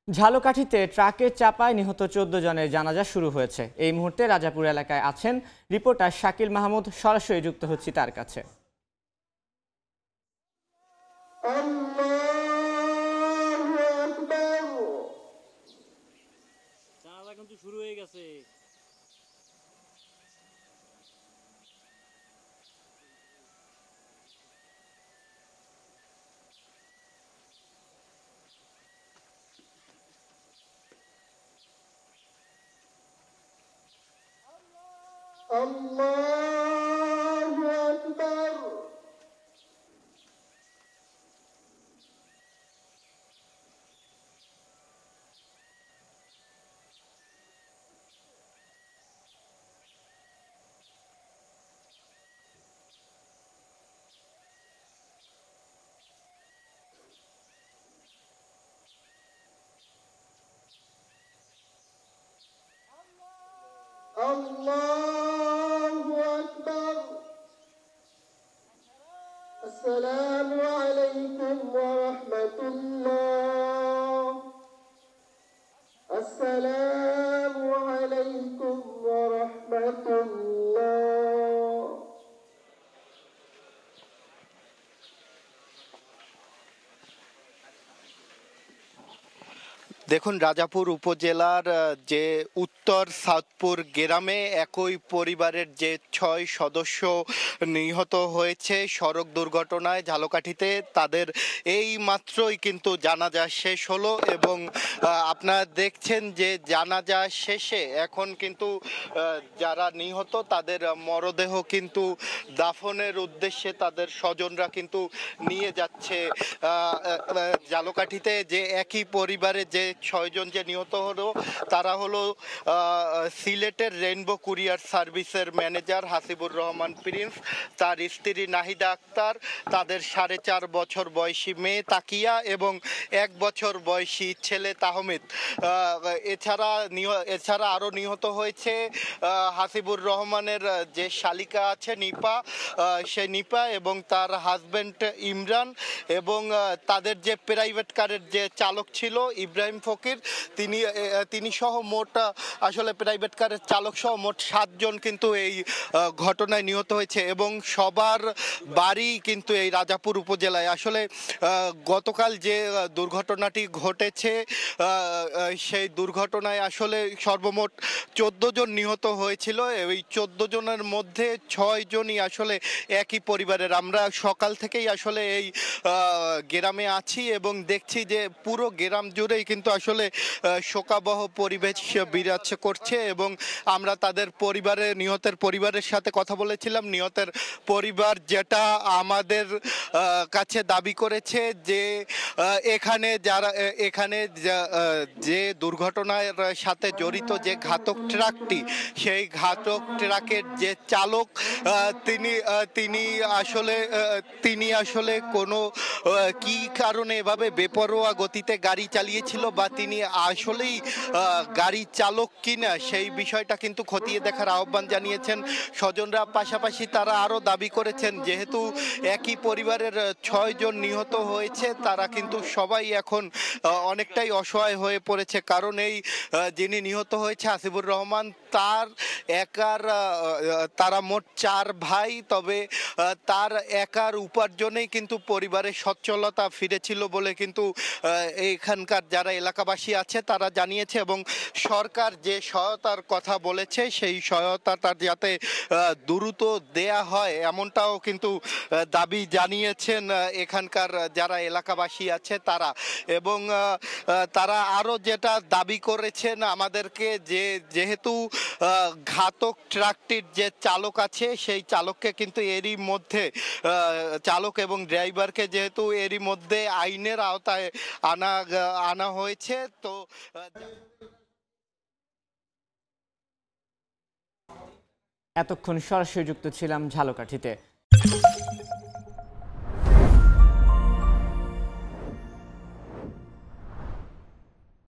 ঝালকাঠিতে ট্রাকের চাপায় নিহত ১৪ জনের জানাজা শুরু হয়েছে। এই মুহূর্তে রাজাপুর এলাকায় আছেন রিপোর্টার শাকিল মাহমুদ। সরাসরি যুক্ত হচ্ছি তার কাছে। জানাজা কিন্তু শুরু হয়ে গেছে। আল্লাহু আকবার। আল্লাহু আকবার। আসসালামু আলাইকুম ওয়া রাহমাতুল্লাহ। আসসালামু আলাইকুম ওয়া রাহমাতুল্লাহ। দেখুন, রাজাপুর উপজেলার যে উত্তর সাউথপুর গ্রামে একই পরিবারের যে ৬ সদস্য নিহত হয়েছে সড়ক দুর্ঘটনায় ঝালকাঠিতে, তাদের এই মাত্রই কিন্তু জানাজা শেষ হলো এবং আপনারা দেখছেন যে জানাজা শেষে এখন কিন্তু যারা নিহত তাদের মরদেহ কিন্তু দাফনের উদ্দেশ্যে তাদের স্বজনরা কিন্তু নিয়ে যাচ্ছে। ঝালকাঠিতে যে একই পরিবারে যে ৬ জন যে নিহত হলো তারা হলো সিলেটের রেইনবো কুরিয়ার সার্ভিসের ম্যানেজার হাসিবুর রহমান প্রিন্স, তার স্ত্রী নাহিদা আক্তার, তাদের ৪.৫ বছর বয়সী মেয়ে তাকিয়া এবং ১ বছর বয়সী ছেলে তাহমিদ। এছাড়া আরও নিহত হয়েছে হাসিবুর রহমানের যে শালিকা আছে নিপা, সে নিপা এবং তার হাজব্যান্ড ইমরান এবং তাদের যে প্রাইভেট কারের যে চালক ছিল ইব্রাহিম ফকির, তিনি সহ মোট আসলে প্রাইভেট কারের চালক সহ মোট ৭ জন কিন্তু এই ঘটনায় নিহত হয়েছে এবং সবার বাড়ি কিন্তু এই রাজাপুর উপজেলায়। আসলে গতকাল যে দুর্ঘটনাটি ঘটেছে সেই দুর্ঘটনায় আসলে সর্বমোট ১৪ জন নিহত হয়েছিল। এই ১৪ জনের মধ্যে ৬ জনই আসলে একই পরিবারের। আমরা সকাল থেকেই আসলে এই গ্রামে আছি এবং দেখছি যে পুরো গ্রাম জুড়েই কিন্তু আসলে শোকাবহ পরিবেশ বিরাজ করছে এবং আমরা তাদের নিহতের পরিবারের সাথে কথা বলেছিলাম। নিহতের পরিবার যেটা আমাদের কাছে দাবি করেছে যে এখানে যে দুর্ঘটনার সাথে জড়িত যে ঘাতক ট্রাকটি, সেই ঘাতক ট্রাকের যে চালক তিনি আসলে কোনো কি কারণে এভাবে বেপরোয়া গতিতে গাড়ি চালিয়েছিল বা তিনি আসলেই গাড়ি চালক কিনা সেই বিষয়টা কিন্তু খতিয়ে দেখার আহ্বান জানিয়েছেন স্বজনরা। পাশাপাশি তারা আরও দাবি করেছেন যেহেতু একই পরিবারের ৬ জন নিহত হয়েছে, তারা কিন্তু সবাই এখন অনেকটাই অসহায় হয়ে পড়েছে। কারণ এই যিনি নিহত হয়েছে হাসিবুর রহমান, তারা মোট ৪ ভাই, তবে তার একার উপার্জনেই কিন্তু পরিবারের সচ্ছলতা ফিরেছিল বলে কিন্তু এখানকার যারা এলাকাবাসী আছে তারা জানিয়েছে এবং সরকার যে সহায়তার কথা বলেছে সেই সহায়তাটা যাতে দ্রুত দেয়া হয় এমনটাও কিন্তু দাবি জানিয়েছেন এখানকার যারা এলাকাবাসী আছে তারা। এবং তারা আরও যেটা দাবি করেছেন আমাদেরকে, যেহেতু ঘাতক ট্রাকটির যে চালক আছে সেই চালককে কিন্তু এরই মধ্যে চালক এবং ড্রাইভারকে যেহেতু এরই মধ্যে আইনের আওতায় আনা হয়েছে। তো এতক্ষণ সরাসরি যুক্ত ছিলাম ঝালকাঠিতে।